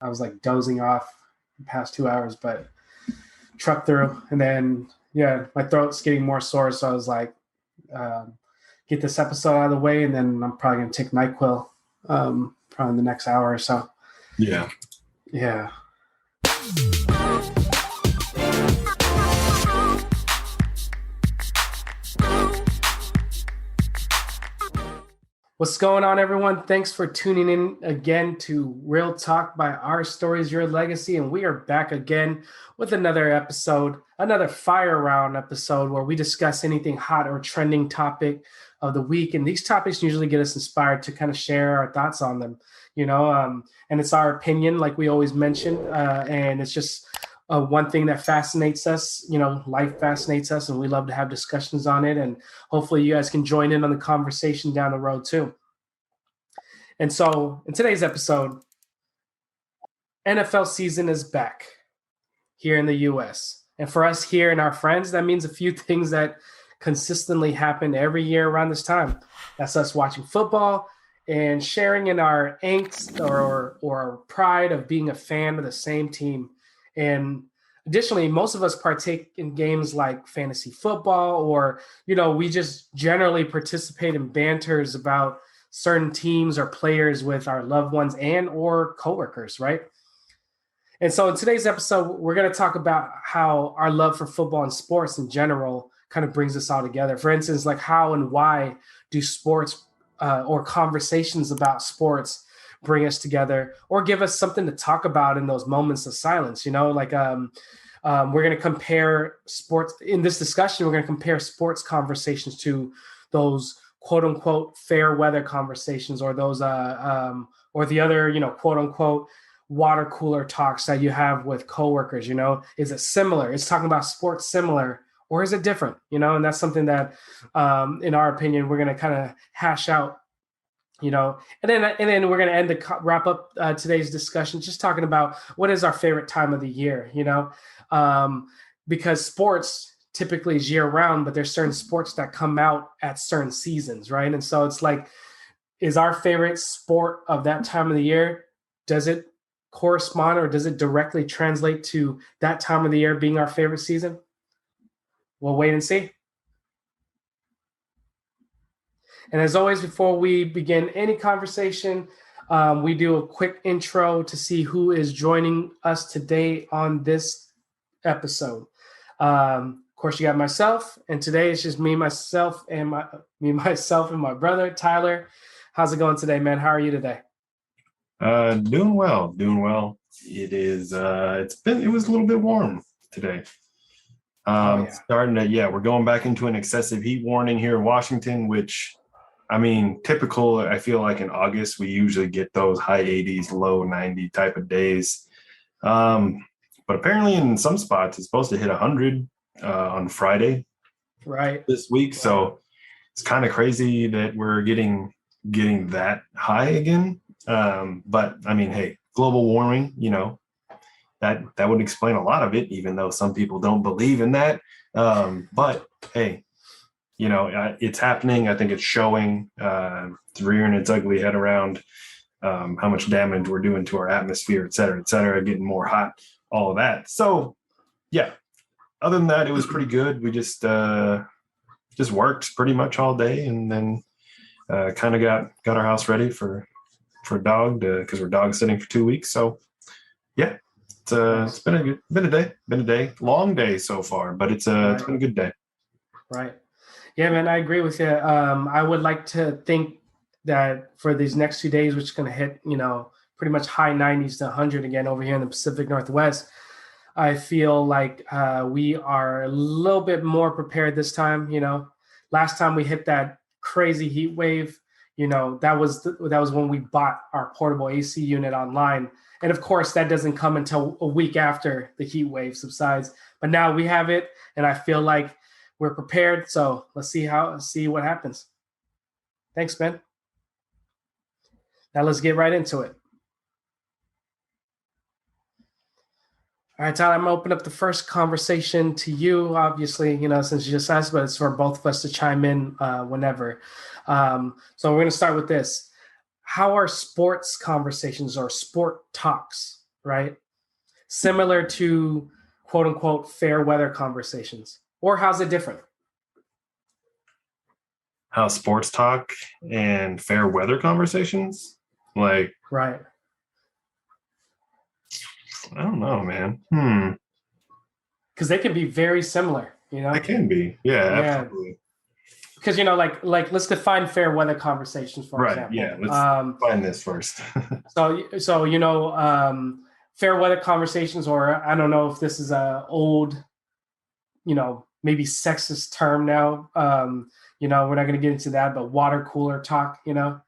I was like dozing off the past 2 hours, but trucked through. And then, yeah, my throat's getting more sore. So I was like, get this episode out of the way. And then I'm probably going to take NyQuil probably in the next hour or so. Yeah. Yeah. What's going on, everyone? Thanks for tuning in again to Real Talk by Our Stories, Your Legacy. And we are back again with another episode, another fire round episode where we discuss anything hot or trending topic of the week. And these topics usually get us inspired to kind of share our thoughts on them, and it's our opinion, like we always mention. And it's just one thing that fascinates us. Life fascinates us, and we love to have discussions on it. And hopefully you guys can join in on the conversation down the road too. And so in today's episode, NFL season is back here in the US. And for us here and our friends, that means a few things that consistently happen every year around this time. That's us watching football and sharing in our angst or pride of being a fan of the same team. And additionally, most of us partake in games like fantasy football, or, we just generally participate in banters about certain teams or players with our loved ones and or coworkers, right? And so in today's episode, we're going to talk about how our love for football and sports in general kind of brings us all together. For instance, like how and why do sports or conversations about sports bring us together or give us something to talk about in those moments of silence? We're going to compare sports in this discussion. We're going to compare sports conversations to those quote unquote fair weather conversations, or those or the other, quote unquote water cooler talks that you have with coworkers. Is it similar? It's talking about sports similar, or is it different? And that's something that in our opinion we're going to kind of hash out. And then we're going to wrap up today's discussion just talking about what is our favorite time of the year. Because sports typically is year round, but there's certain sports that come out at certain seasons, right? And so it's like, is our favorite sport of that time of the year, does it correspond or does it directly translate to that time of the year being our favorite season? We'll wait and see. And as always, before we begin any conversation, we do a quick intro to see who is joining us today on this episode. Of course, you got myself, and today it's just myself, and my brother Tyler. How's it going today, man? How are you today? Doing well. It is. It was a little bit warm today. We're going back into an excessive heat warning here in Washington, which, typical. I feel like in August we usually get those high 80s, low 90 type of days. But apparently in some spots it's supposed to hit 100 on Friday, right, this week. So it's kind of crazy that we're getting that high again. But hey, global warming, that would explain a lot of it, even though some people don't believe in that. But hey, it's happening. I think it's showing, it's rearing its ugly head around, how much damage we're doing to our atmosphere, et cetera, getting more hot, all of that. So yeah, other than that, it was pretty good. We just worked pretty much all day, and then kind of got our house ready for dog, because we're dog sitting for 2 weeks. So yeah, it's been a day, long day so far, but it's been a good day. Right. Yeah, man, I agree with you. I would like to think that for these next 2 days, which is going to hit, pretty much high 90s to 100 again over here in the Pacific Northwest, I feel like we are a little bit more prepared this time. Last time we hit that crazy heat wave, that was when we bought our portable AC unit online. And of course, that doesn't come until a week after the heat wave subsides. But now we have it, and I feel like we're prepared. So let's see what happens. Thanks, Ben. Now let's get right into it. All right, Tyler, I'm going to open up the first conversation to you, obviously, since you just asked, but it's for both of us to chime in whenever. So we're going to start with this. How are sports conversations or sport talks right? Similar to quote unquote fair weather conversations. Or how's it different? How sports talk and fair weather conversations? Like, Right. I don't know, man. Because they can be very similar, you It know? can be. Yeah, Yeah. absolutely. Because, you know, like let's define fair weather conversations, for Right. Yeah. example. Let's find this first. So you know, fair weather conversations, or I don't know if this is a old, you know, maybe sexist term now. You know, we're not going to get into that, but water cooler talk. You know,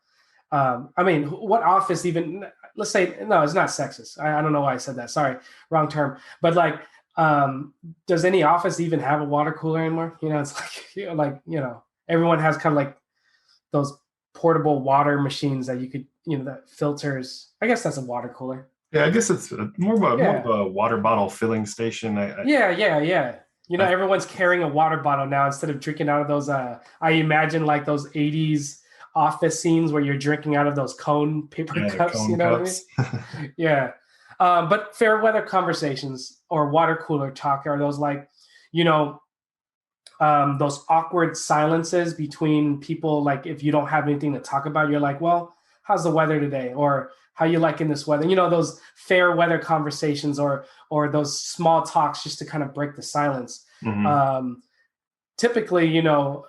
I mean, what office even? Let's say no, it's not sexist. I don't know why I said that. Sorry, wrong term. But like, does any office even have a water cooler anymore? You know, it's like you know, everyone has kind of like those portable water machines that you could, you know, that filters. I guess that's a water cooler. Yeah, I guess it's more of Yeah, a water bottle filling station. yeah. You know, I everyone's carrying a water bottle now instead of drinking out of those. I imagine like those '80s office scenes where you're drinking out of those cone paper yeah, the cups. You cone know what I mean? cups. Yeah. But fair weather conversations or water cooler talk are those like, you know, those awkward silences between people. Like if you don't have anything to talk about, you're like, well, how's the weather today? Or how you liking this weather? You know, those fair weather conversations or those small talks just to kind of break the silence. Hmm. Um, Typically, you know,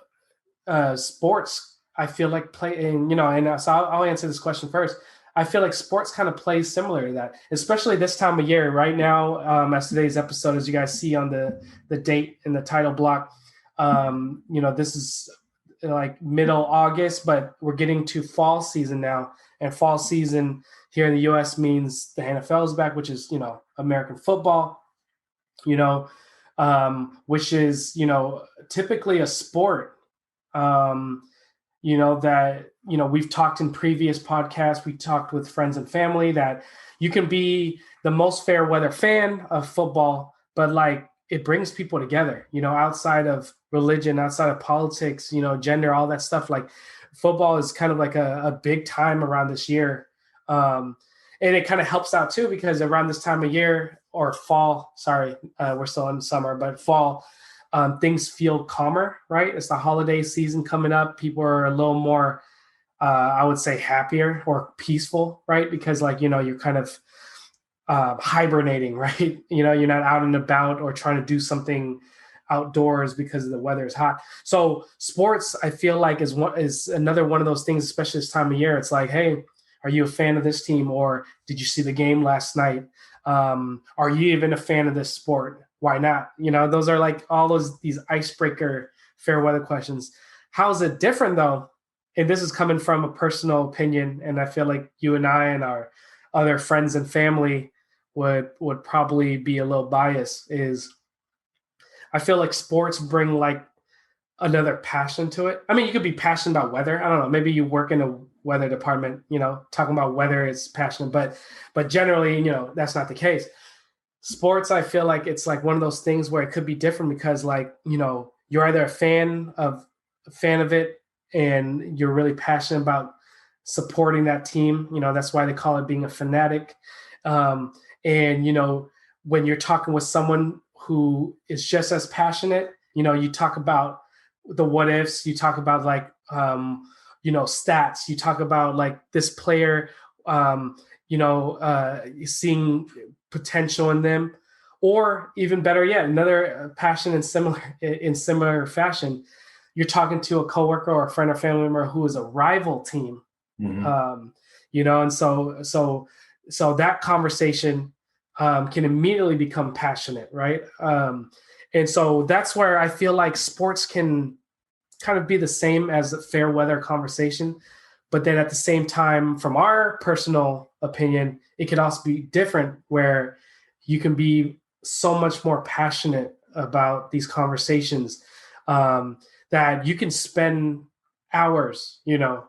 sports, I feel like playing, you know, and so I'll answer this question first. I feel like sports kind of plays similar to that, especially this time of year. Right now, as today's episode, as you guys see on the date in the title block, you know, this is like middle August, but we're getting to fall season now, and fall season here in the U.S. means the NFL is back, which is, you know, American football, you know, which is, you know, typically a sport, um, you know, that, you know, we've talked in previous podcasts, we talked with friends and family that you can be the most fair weather fan of football, but like it brings people together, you know, outside of religion, outside of politics, you know, gender, all that stuff. Like football is kind of like a big time around this year. Um, and it kind of helps out too, because around this time of year or fall, sorry, we're still in summer, but fall, things feel calmer, right? It's the holiday season coming up. People are a little more, I would say, happier or peaceful, right? Because, like, you know, you're kind of hibernating, right? You know, you're not out and about or trying to do something outdoors because the weather is hot. So sports, I feel like is another one of those things, especially this time of year. It's like, hey, are you a fan of this team, or did you see the game last night? Are you even a fan of this sport? Why not? You know, those are like all these icebreaker fair weather questions. How's it different though? And this is coming from a personal opinion, and I feel like you and I and our other friends and family would probably be a little biased. Is I feel like sports bring like another passion to it. I mean, you could be passionate about weather. I don't know. Maybe you work in a weather department, you know, talking about weather is passionate, but generally, you know, that's not the case. Sports, I feel like it's like one of those things where it could be different because, like, you know, you're either a fan of it and you're really passionate about supporting that team. You know, that's why they call it being a fanatic. Um, and you know, when you're talking with someone who is just as passionate, you know, you talk about the what ifs, you talk about like you know, stats, you talk about like this player, you know, seeing potential in them, or even better yet, another passion in similar fashion. You're talking to a coworker or a friend or family member who is a rival team, Hmm. um, you know, and so that conversation can immediately become passionate, right? And so that's where I feel like sports can kind of be the same as a fair weather conversation, but then at the same time, from our personal opinion, it could also be different where you can be so much more passionate about these conversations, that you can spend hours, you know,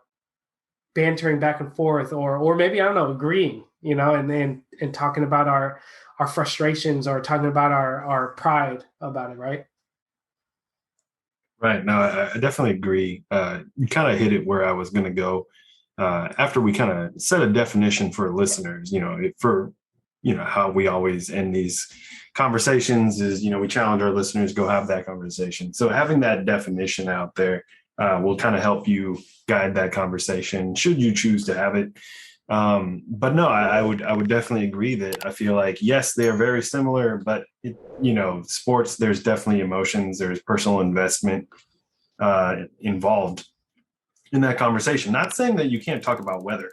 bantering back and forth, or maybe I don't know, agreeing, you know, and talking about our frustrations or talking about our pride about it, right? Right. No, I definitely agree. You kind of hit it where I was going to go. After we kind of set a definition for listeners, you know, for how we always end these conversations is, we challenge our listeners, go have that conversation. So having that definition out there will kind of help you guide that conversation should you choose to have it. But no, I would definitely agree that I feel like, yes, they are very similar, but sports, there's definitely emotions, there's personal investment involved in that conversation. Not saying that you can't talk about weather,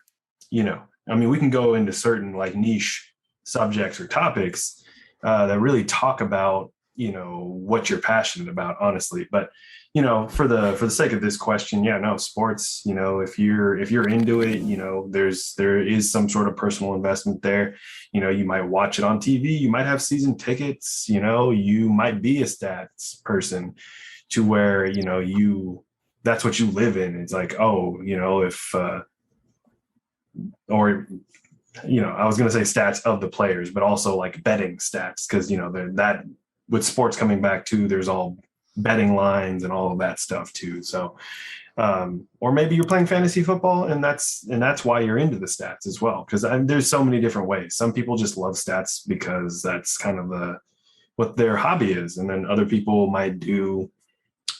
I mean, we can go into certain like niche subjects or topics that really talk about, what you're passionate about, honestly. But, for the sake of this question, yeah, no, sports, if you're into it, there is some sort of personal investment there. You might watch it on TV, you might have season tickets, you might be a stats person to where, that's what you live in. It's like, oh, if or I was going to say stats of the players, but also like betting stats, because that with sports coming back too, there's all betting lines and all of that stuff too. So or maybe you're playing fantasy football and that's why you're into the stats as well, because there's so many different ways. Some people just love stats because that's kind of what their hobby is, and then other people might do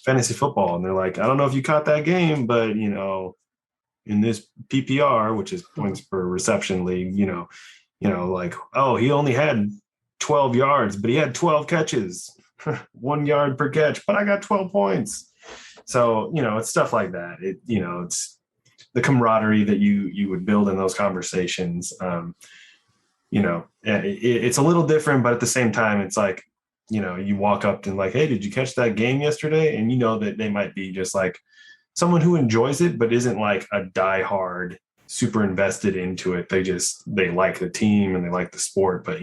fantasy football and they're like, I don't know if you caught that game, but in this PPR, which is points per reception league, like, oh, he only had 12 yards, but he had 12 catches, 1 yard per catch, but I got 12 points. So, it's stuff like that. It's the camaraderie that you would build in those conversations. It's a little different, but at the same time, it's like, you walk up and like, hey, did you catch that game yesterday? And that they might be just like someone who enjoys it, but isn't like a diehard, super invested into it. They like the team and they like the sport, but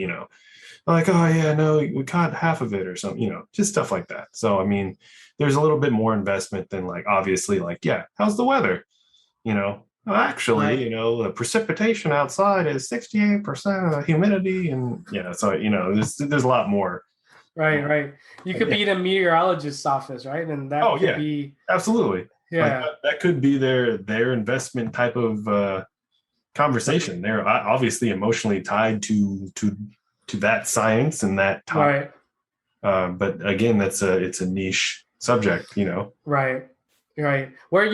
like, oh yeah, no, we caught half of it or something, just stuff like that. So, I mean, there's a little bit more investment than like, obviously, like, yeah, how's the weather? Well, actually, Right. the precipitation outside is 68% humidity. And, so, there's a lot more. Right, right. You could Yeah. be in a meteorologist's office, right? And that Oh could yeah, be, absolutely. Like yeah, that could be their investment type of conversation. They're obviously emotionally tied to that science and that topic. right, But again, it's a niche subject. right, right. Where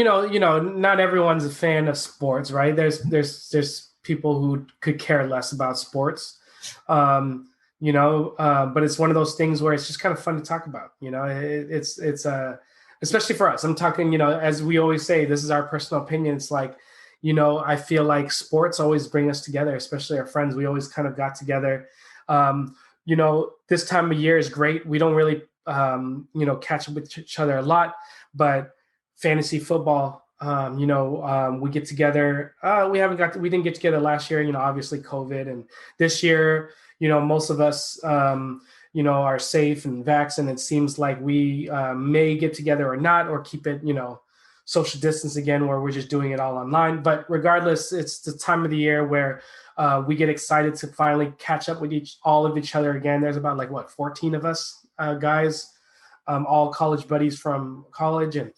not everyone's a fan of sports, right? There's people who could care less about sports, but it's one of those things where it's just kind of fun to talk about. It's especially for us. I'm talking, as we always say, this is our personal opinion. It's like, I feel like sports always bring us together, especially our friends. We always kind of got together. This time of year is great. We don't really, catch up with each other a lot, but fantasy football, we get together. We didn't get together last year, obviously COVID, and this year, most of us, are safe and vaccinated. It seems like we may get together or not, or keep it, social distance again, where we're just doing it all online. But regardless, it's the time of the year where we get excited to finally catch up with all of each other again. There's about 14 of us guys, all college buddies from college, and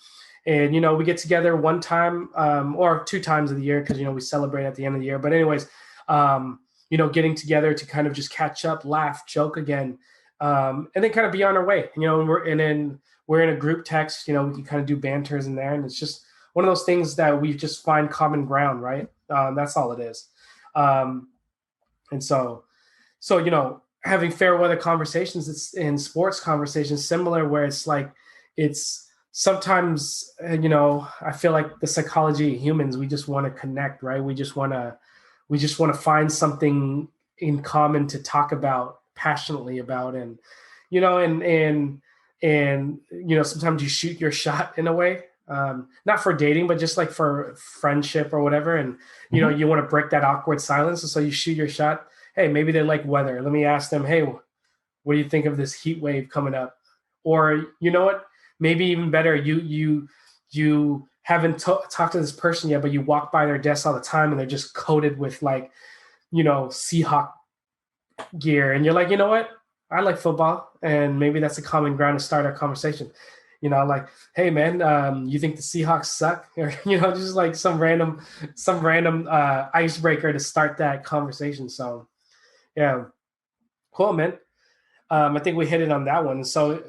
we get together one time or two times of the year because we celebrate at the end of the year. But anyways, getting together to kind of just catch up, laugh, joke again, and then kind of be on our way. And we're in a group text. We can kind of do banters in there, and it's just one of those things that we just find common ground, right? That's all it is. And so having fair weather conversations, it's in sports conversations similar, where it's like it's sometimes I feel like the psychology of humans, we just want to connect, right? We just want to find something in common to talk about passionately about, and sometimes you shoot your shot in a way, not for dating, but just like for friendship or whatever. And, Mhm. you want to break that awkward silence. And so you shoot your shot. Hey, maybe they like weather. Let me ask them, hey, what do you think of this heat wave coming up? Or, you know what, maybe even better, you haven't talked to this person yet, but you walk by their desk all the time and they're just coated with Seahawk gear. And you're like, you know what? I like football, and maybe that's a common ground to start our conversation. Like, hey man, you think the Seahawks suck? Or just like some random icebreaker to start that conversation. So Yeah. Cool, man. I think we hit it on that one. So,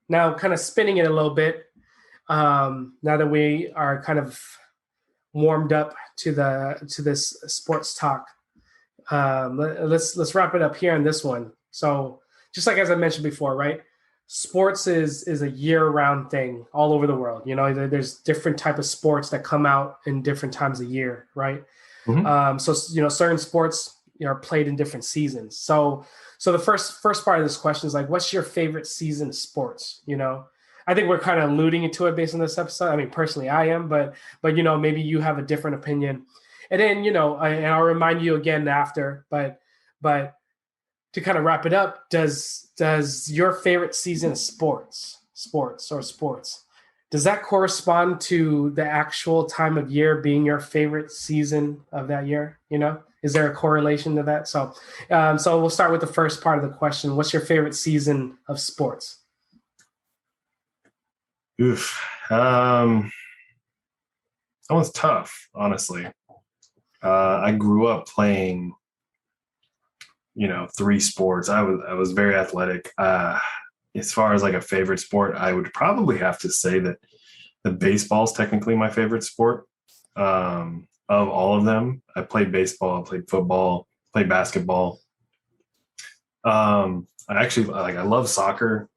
now kind of spinning it a little bit. Now that we are kind of warmed up to this sports talk, let's wrap it up here on this one. So, just like as I mentioned before, right? Sports is a year-round thing all over the world. There's different type of sports that come out in different times of year, right? Mm-hmm. So certain sports are played in different seasons. So the first part of this question is like, what's your favorite season of sports? I think we're kind of alluding to it based on this episode. I mean, personally, I am, but maybe you have a different opinion. And then and I'll remind you again after. But to kind of wrap it up, does your favorite season of sports, does that correspond to the actual time of year being your favorite season of that year? Is there a correlation to that? So we'll start with the first part of the question. What's your favorite season of sports? Oof. That one's tough, honestly. I grew up playing, three sports. I was very athletic. As far as like a favorite sport, I would probably have to say that the baseball is technically my favorite sport. Of all of them, I played baseball, I played football, played basketball. I actually I love soccer.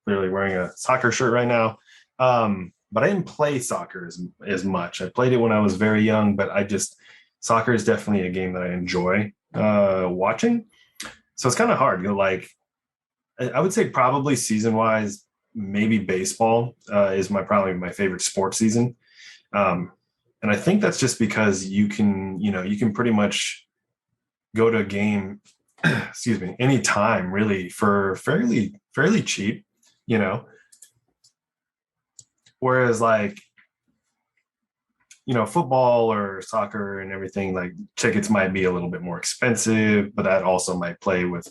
Clearly wearing a soccer shirt right now. But I didn't play soccer as much. I played it when I was very young, but soccer is definitely a game that I enjoy watching. So it's kind of hard. I would say probably season wise, maybe baseball is probably my favorite sports season. And I think that's just because you can pretty much go to a game, excuse me, anytime really for fairly cheap, whereas football or soccer and everything, like tickets might be a little bit more expensive, but that also might play with,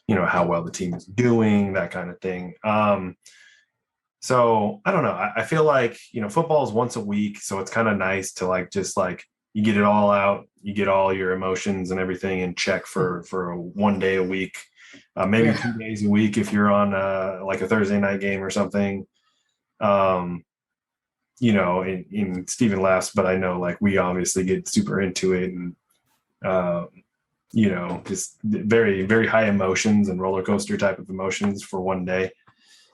how well the team is doing, that kind of thing. So I don't know. I feel like, football is once a week. So it's kind of nice to you get it all out, you get all your emotions and everything in check for one day a week, maybe 2 days a week if you're on like a Thursday night game or something. And Steven laughs, but I know we obviously get super into it and, just very, very high emotions and roller coaster type of emotions for one day.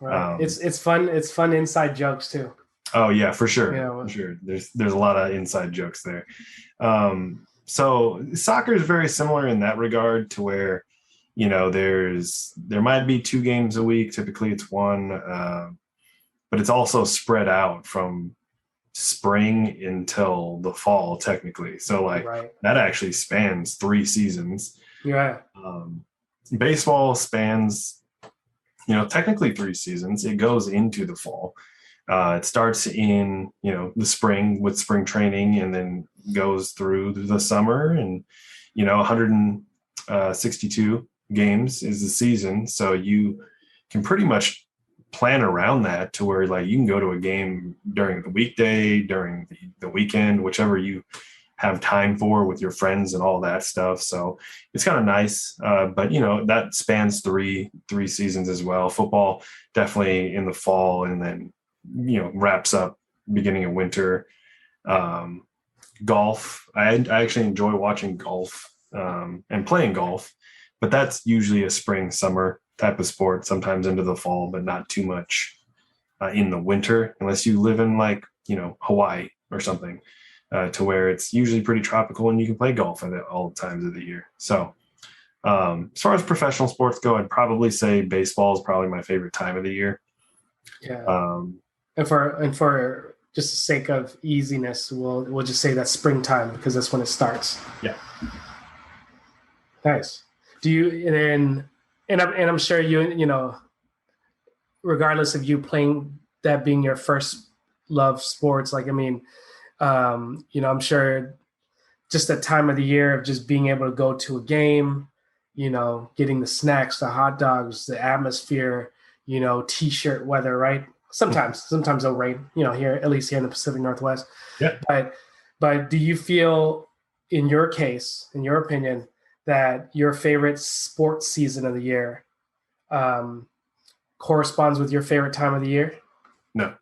Right. It's fun. It's fun inside jokes too. Oh yeah, for sure. For sure. There's a lot of inside jokes there. So soccer is very similar in that regard to where, there might be 2 games a week. Typically it's one, but it's also spread out from spring until the fall technically. So that actually spans 3 seasons. Yeah. Baseball spans, technically 3 seasons. It goes into the fall. It starts in, the spring with spring training and then goes through the summer and, 162 games is the season. So you can pretty much plan around that to where you can go to a game during the weekday, during the weekend, whichever you have time for with your friends and all that stuff. So it's kind of nice. But that spans three seasons as well. Football definitely in the fall and then, wraps up beginning of winter. Golf. I actually enjoy watching golf and playing golf, but that's usually a spring, summer type of sport, sometimes into the fall, but not too much in the winter, unless you live in Hawaii or something. To where it's usually pretty tropical and you can play golf at all times of the year. So as far as professional sports go, I'd probably say baseball is probably my favorite time of the year. Yeah. And for just the sake of easiness, we'll just say that's springtime because that's when it starts. Yeah. Nice. Do you and I'm sure regardless of you playing that being your first love sports, I'm sure just that time of the year of just being able to go to a game, getting the snacks, the hot dogs, the atmosphere, t-shirt weather, right? Sometimes it'll rain, here, at least here in the Pacific Northwest. Yeah. But do you feel in your case, in your opinion, that your favorite sports season of the year um, corresponds with your favorite time of the year? No,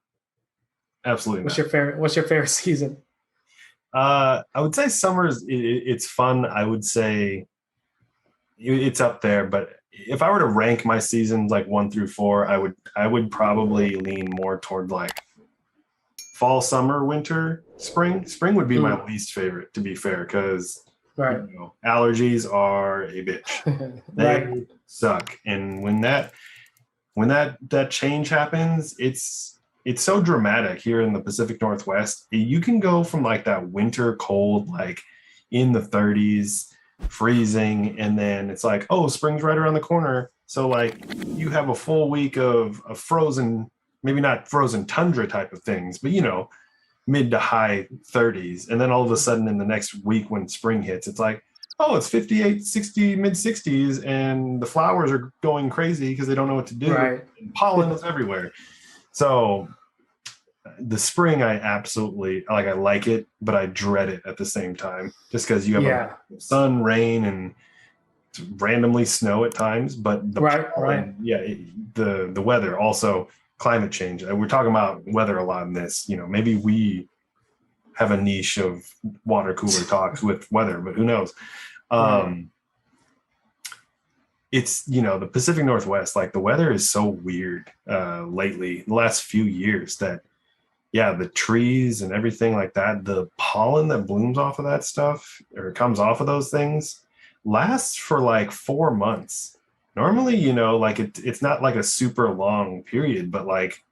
absolutely What's not. your favorite? What's your favorite season? I would say it's fun. I would say it's up there, but if I were to rank my seasons like 1 through 4, I would probably lean more toward like fall, summer, winter, spring. Spring would be my Mm, least favorite, to be fair, because right. allergies are a bitch. Right. They suck, and when that change happens, it's so dramatic here in the Pacific Northwest. You can go from like that winter cold, like in the 30s, freezing, and then it's like, oh, spring's right around the corner. So like you have a full week of frozen, maybe not frozen tundra type of things, but mid to high 30s. And then all of a sudden in the next week when spring hits, it's like, oh, it's 58, 60, mid 60s, and the flowers are going crazy because they don't know what to do. Right. And pollen is everywhere. So the spring, I absolutely like. I like it, but I dread it at the same time, just because you have Yeah. a sun, rain, and randomly snow at times. But the Right. Right. pollen, yeah, the weather, also climate change. We're talking about weather a lot in this. Maybe we have a niche of water cooler talks with weather, but who knows? Right. Um, it's the Pacific Northwest, like the weather is so weird lately, the last few years, that yeah, the trees and everything like that, the pollen that blooms off of that stuff or comes off of those things lasts for like 4 months. Normally, like it's not like a super long period, but like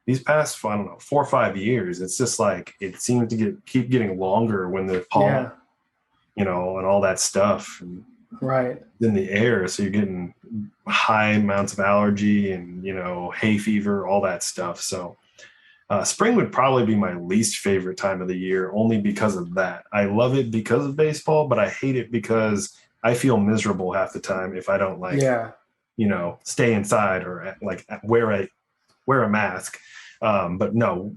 these past, I don't know, 4 or 5 years, it's just like it seems to keep getting longer when the pollen, Yeah. and all that stuff Right. in the air. So you're getting high amounts of allergy and, hay fever, all that stuff. So spring would probably be my least favorite time of the year, only because of that. I love it because of baseball, but I hate it because I feel miserable half the time if I don't Yeah. stay inside or like wear a mask. But no,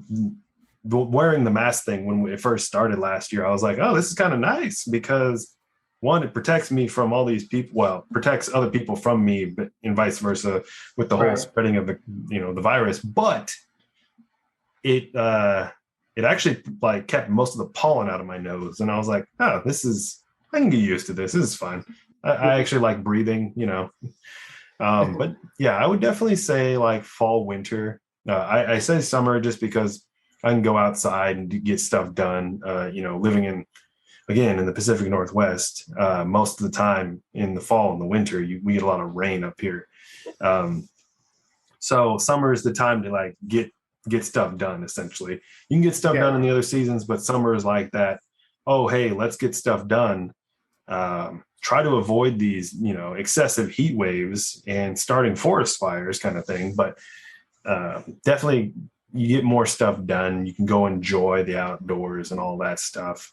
wearing the mask thing when it first started last year, I was like, oh, this is kind of nice because one, it protects me from all these people. Well, protects other people from me, but and vice versa with the whole Right. spreading of the virus. But it actually like kept most of the pollen out of my nose, and I was like, oh, I can get used to this. This is fine. I actually like breathing, but yeah, I would definitely say like fall, winter. I say summer just because I can go outside and get stuff done. Living in the Pacific Northwest, most of the time in the fall and the winter, we get a lot of rain up here. So summer is the time to like get stuff done. Essentially, you can get stuff done Yeah. in the other seasons, but summer is like that. Oh, hey, let's get stuff done. Try to avoid these, excessive heat waves and starting forest fires kind of thing. But definitely you get more stuff done. You can go enjoy the outdoors and all that stuff.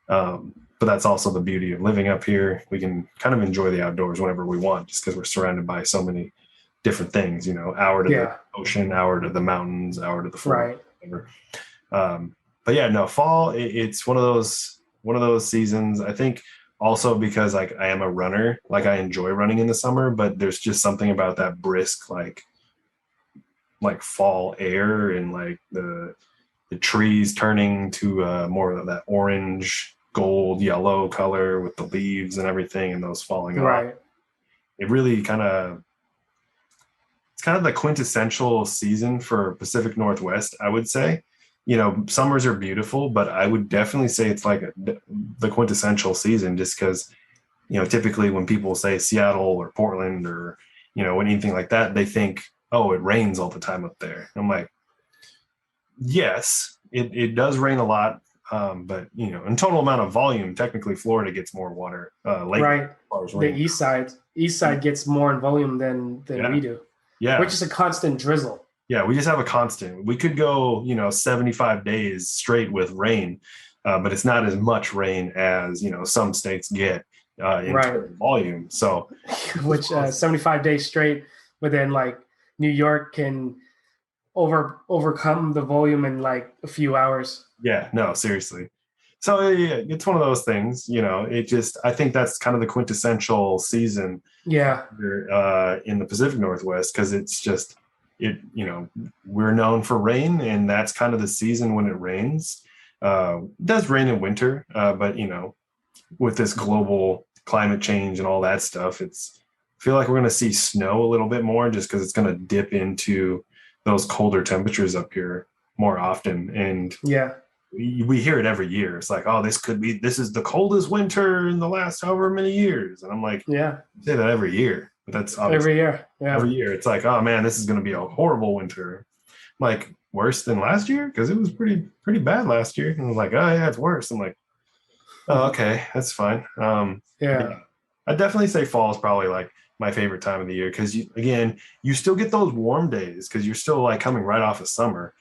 But that's also the beauty of living up here. We can kind of enjoy the outdoors whenever we want, just because we're surrounded by so many different things, hour to the Yeah. ocean, hour to the mountains, hour to the forest, Right. whatever. But yeah, no, fall, it's one of those seasons. I think also because like I am a runner, like I enjoy running in the summer, but there's just something about that brisk, like fall air and like the trees turning to more of that orange, gold, yellow color with the leaves and everything and those falling off. Right. It really it's kind of the quintessential season for Pacific Northwest, I would say. Summers are beautiful, but I would definitely say it's like the quintessential season just because, typically when people say Seattle or Portland or, anything like that, they think, oh, it rains all the time up there. I'm like, yes, it does rain a lot. But in total amount of volume, technically Florida gets more water lately Right. as far as The rain. east side gets more in volume than Yeah. we do. We're Yeah. just a constant drizzle. Yeah. We just have a constant. We could go, 75 days straight with rain, but it's not as much rain as, some states get in Right. total volume. So Which 75 days straight, but then like New York can overcome the volume in like a few hours. yeah, no, seriously. So yeah, it's one of those things, it just, I think that's kind of the quintessential season Yeah. in the Pacific Northwest, because it's just, we're known for rain, and that's kind of the season when it rains. It does rain in winter, but with this global climate change and all that stuff, I feel like we're going to see snow a little bit more, just because it's going to dip into those colder temperatures up here more often. And Yeah. we hear it every year. It's like, oh, this is the coldest winter in the last however many years. And I'm like, Yeah. I say that every year, but that's obviously Every year. Yeah. every year. It's like, oh man, this is going to be a horrible winter. Like, worse than last year? Because it was pretty bad last year. And I'm like, oh yeah, it's worse. I'm like, oh, okay, that's fine. Yeah, Yeah. I'd definitely say fall is probably like my favorite time of the year, because you still get those warm days, because you're still like coming right off of summer.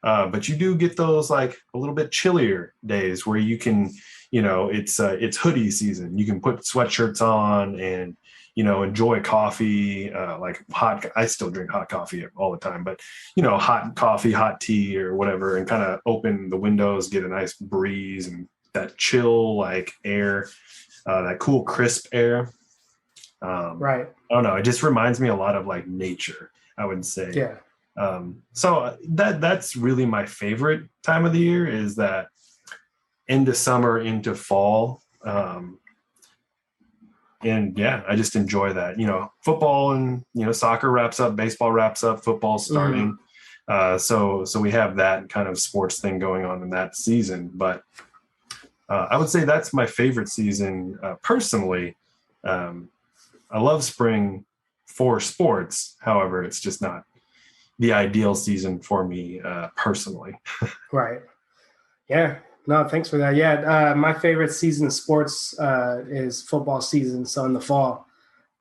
But you do get those like a little bit chillier days where you can, it's hoodie season. You can put sweatshirts on and enjoy coffee, like hot. I still drink hot coffee all the time, but hot coffee, hot tea, or whatever, and kind of open the windows, get a nice breeze and that chill like air, that cool crisp air. Right. I don't know. It just reminds me a lot of like nature, I would say. Yeah. So that's really my favorite time of the year, is that into summer, into fall. And yeah, I just enjoy that. Football and soccer wraps up, baseball wraps up, football's starting. So we have that kind of sports thing going on in that season. But I would say that's my favorite season personally. I love spring for sports. However, it's just not the ideal season for me personally. Right. Yeah. No, thanks for that. Yeah. My favorite season of sports is football season. So in the fall,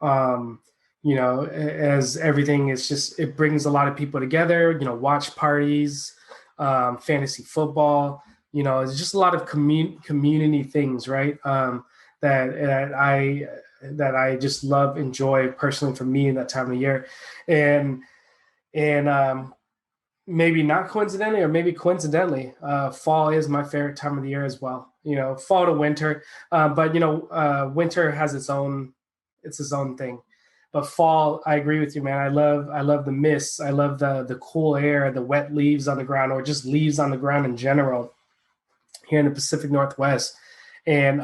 as everything is just, it brings a lot of people together, watch parties, fantasy football, it's just a lot of community things, right? That I just love, enjoy personally for me in that time of year. And maybe not coincidentally, or maybe coincidentally, fall is my favorite time of the year as well. Fall to winter, but winter has its own thing. But fall, I agree with you, man. I love the mists. I love the cool air, the wet leaves on the ground, or just leaves on the ground in general here in the Pacific Northwest. And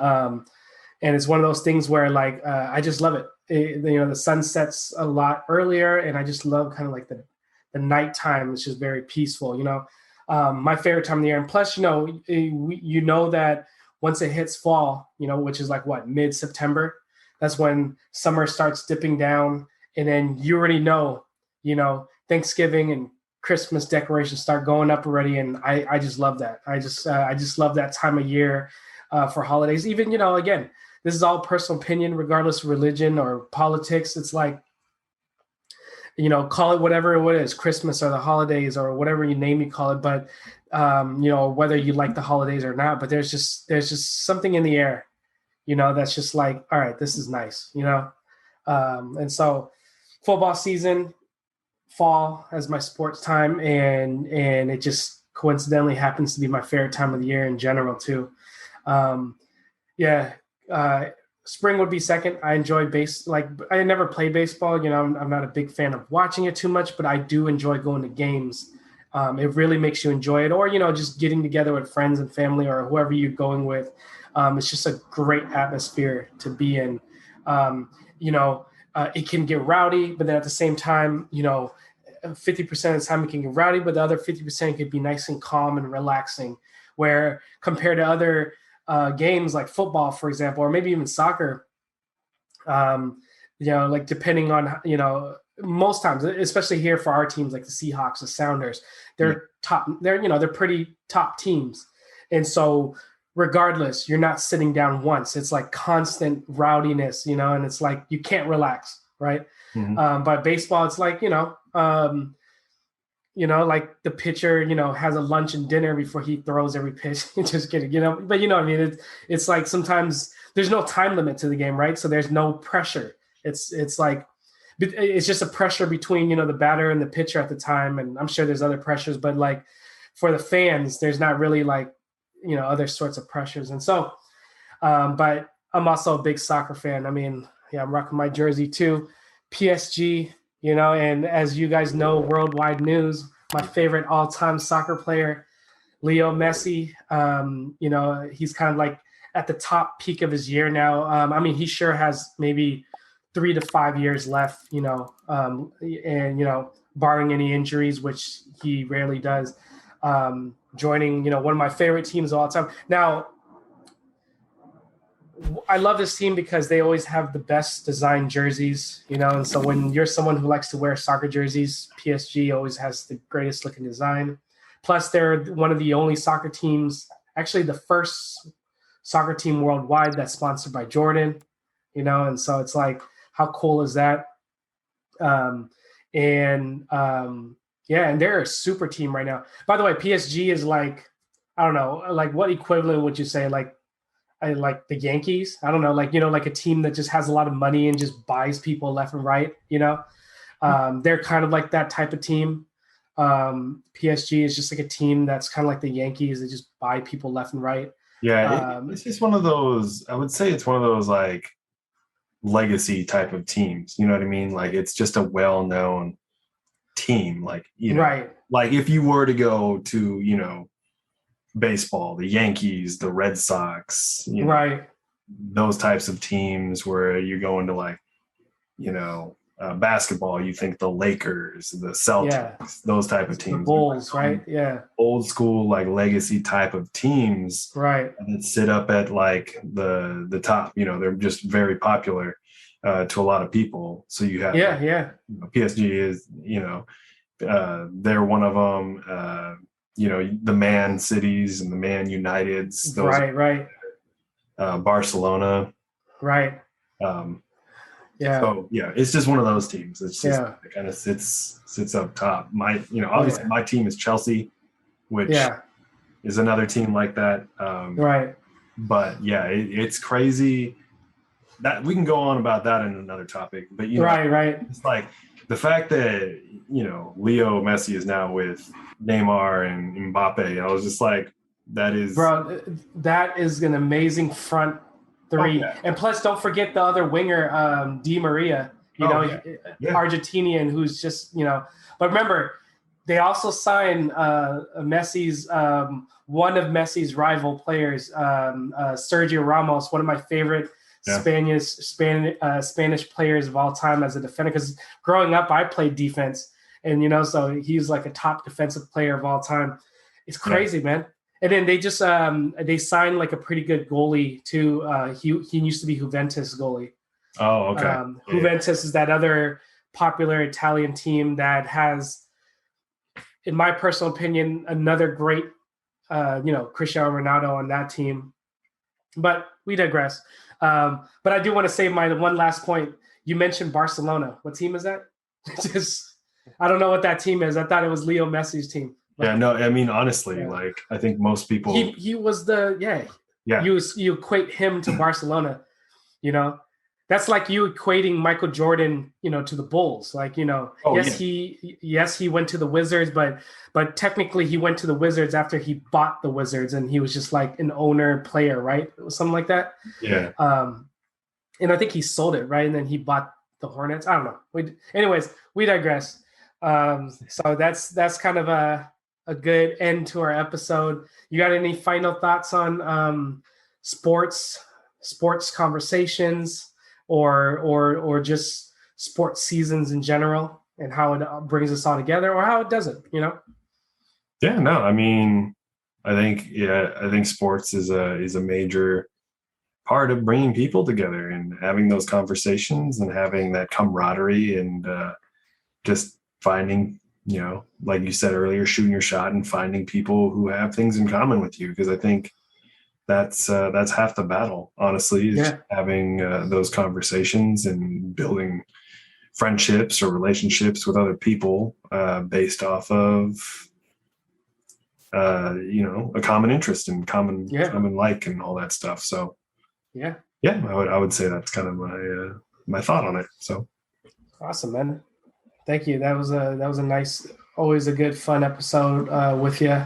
it's one of those things where like I just love it. The sun sets a lot earlier, and I just love kind of like the nighttime. It's just very peaceful. My favorite time of the year. And plus, that once it hits fall, which is like what, mid-September, that's when summer starts dipping down, and then you already know, Thanksgiving and Christmas decorations start going up already, and I just love that. I just love that time of year for holidays. Even again, this is all personal opinion, regardless of religion or politics. It's like, call it whatever it is, Christmas or the holidays or whatever you call it. But whether you like the holidays or not, but there's just something in the air, that's just like, all right, this is nice, and so football season, fall as my sports time, and it just coincidentally happens to be my favorite time of the year in general too. Yeah. Spring would be second. I enjoy I never played baseball. I'm not a big fan of watching it too much, but I do enjoy going to games. It really makes you enjoy it, or, just getting together with friends and family or whoever you're going with. It's just a great atmosphere to be in. It can get rowdy, but then at the same time, 50% of the time it can get rowdy, but the other 50% could be nice and calm and relaxing, where compared to other games like football, for example, or maybe even soccer, like depending on, most times, especially here for our teams, like the Seahawks, the Sounders, they're top, they're pretty top teams. And so regardless, you're not sitting down once. It's like constant rowdiness, and it's like, you can't relax. Right. Mm-hmm. But baseball, it's like, like the pitcher, has a lunch and dinner before he throws every pitch. Just kidding, but what I mean? It's like sometimes there's no time limit to the game, right? So there's no pressure. It's like, it's just a pressure between, the batter and the pitcher at the time. And I'm sure there's other pressures, but like for the fans, there's not really like, other sorts of pressures. And so, but I'm also a big soccer fan. I mean, yeah, I'm rocking my jersey too. PSG, and as you guys know, worldwide news, my favorite all-time soccer player, Leo Messi. He's kind of like at the top peak of his year now. I mean, he sure has maybe 3 to 5 years left, and barring any injuries, which he rarely does. Joining, one of my favorite teams of all time. Now, I love this team because they always have the best designed jerseys, and so when you're someone who likes to wear soccer jerseys, PSG always has the greatest looking design. Plus, they're one of the only soccer teams, actually the first soccer team worldwide that's sponsored by Jordan, and so it's like, how cool is that? And they're a super team right now. By the way, PSG is like, I don't know, like what equivalent would you say? Like the Yankees? I don't know, like a team that just has a lot of money and just buys people left and right. They're kind of like that type of team. PSG is just like a team that's kind of like the Yankees. They just buy people left and right. Yeah, it's just one of those. I would say it's one of those like legacy type of teams. You know what I mean? Like it's just a well-known team. Like right. Like if you were to go to baseball, the Yankees, the Red Sox, right, those types of teams where you go into like basketball, you think the Lakers, the Celtics, those type of teams, the Bulls, right? Yeah, old school like legacy type of teams, right, that sit up at like the top. They're just very popular to a lot of people. So you have PSG is they're one of them. The Man Cities and the Man Uniteds. Those right. Barcelona. Right. So it's just one of those teams. It's just it kind of sits up top. Obviously my team is Chelsea, which is another team like that. Right. But it's crazy that we can go on about that in another topic. But right. It's like the fact that Leo Messi is now with Neymar and Mbappe. I was just like, that is an amazing front three. And plus, don't forget the other winger, Di Maria, Argentinian, who's just, but remember, they also signed Messi's, one of Messi's rival players, Sergio Ramos, one of my favorite Spanish players of all time as a defender. Because growing up, I played defense, and so he's like a top defensive player of all time. It's crazy, man. And then they just they signed like a pretty good goalie too. He used to be Juventus goalie. Oh, okay. Juventus is that other popular Italian team that has, in my personal opinion, another great Cristiano Ronaldo on that team. But we digress. But I do want to say my one last point. You mentioned Barcelona. What team is that? I don't know what that team is. I thought it was Leo Messi's team. Yeah, no, I mean, honestly, like I think most people. He was You equate him to Barcelona, That's like you equating Michael Jordan, to the Bulls. Like, he went to the Wizards, but technically he went to the Wizards after he bought the Wizards, and he was just like an owner player, right? Something like that. Yeah. And I think he sold it, right? And then he bought the Hornets. I don't know. Anyways, we digress. So that's kind of a good end to our episode. You got any final thoughts on sports conversations, or just sports seasons in general, and how it brings us all together, or how it doesn't? Yeah, no, I mean, I think sports is a major part of bringing people together and having those conversations and having that camaraderie and just finding, like you said earlier, shooting your shot and finding people who have things in common with you. Because I think that's half the battle, honestly, is having those conversations and building friendships or relationships with other people based off of a common interest and common like and all that stuff. So I would say that's kind of my thought on it. So awesome, man. Thank you. That was a nice, always a good fun episode with you.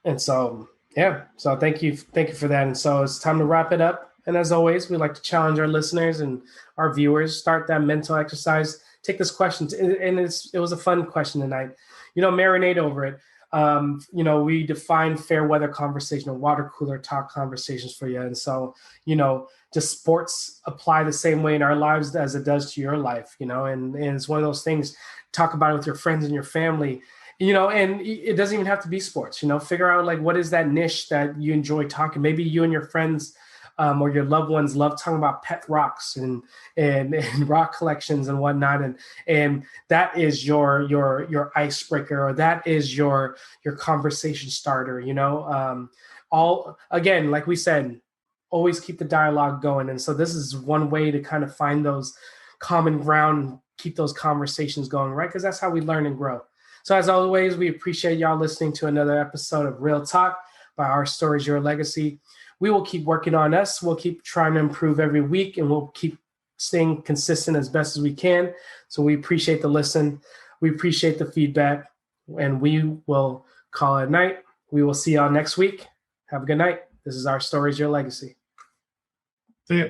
And so, yeah, so thank you for that. And so it's time to wrap it up. And as always, we like to challenge our listeners and our viewers. Start that mental exercise. Take this question, and it was a fun question tonight. Marinate over it. We define fair weather conversation or water cooler talk conversations for you. And so, just sports apply the same way in our lives as it does to your life. And it's one of those things. Talk about it with your friends and your family. And it doesn't even have to be sports. Figure out like what is that niche that you enjoy talking. Maybe you and your friends or your loved ones love talking about pet rocks and rock collections and whatnot, and that is your icebreaker, or that is your conversation starter. All again, like we said, always keep the dialogue going, and so this is one way to kind of find those common ground, keep those conversations going, right? Because that's how we learn and grow. So as always, we appreciate y'all listening to another episode of Real Talk by Our Stories, Your Legacy. We will keep working on us. We'll keep trying to improve every week, and we'll keep staying consistent as best as we can. So we appreciate the listen. We appreciate the feedback, and we will call it a night. We will see y'all next week. Have a good night. This is Our Stories, Your Legacy. See ya.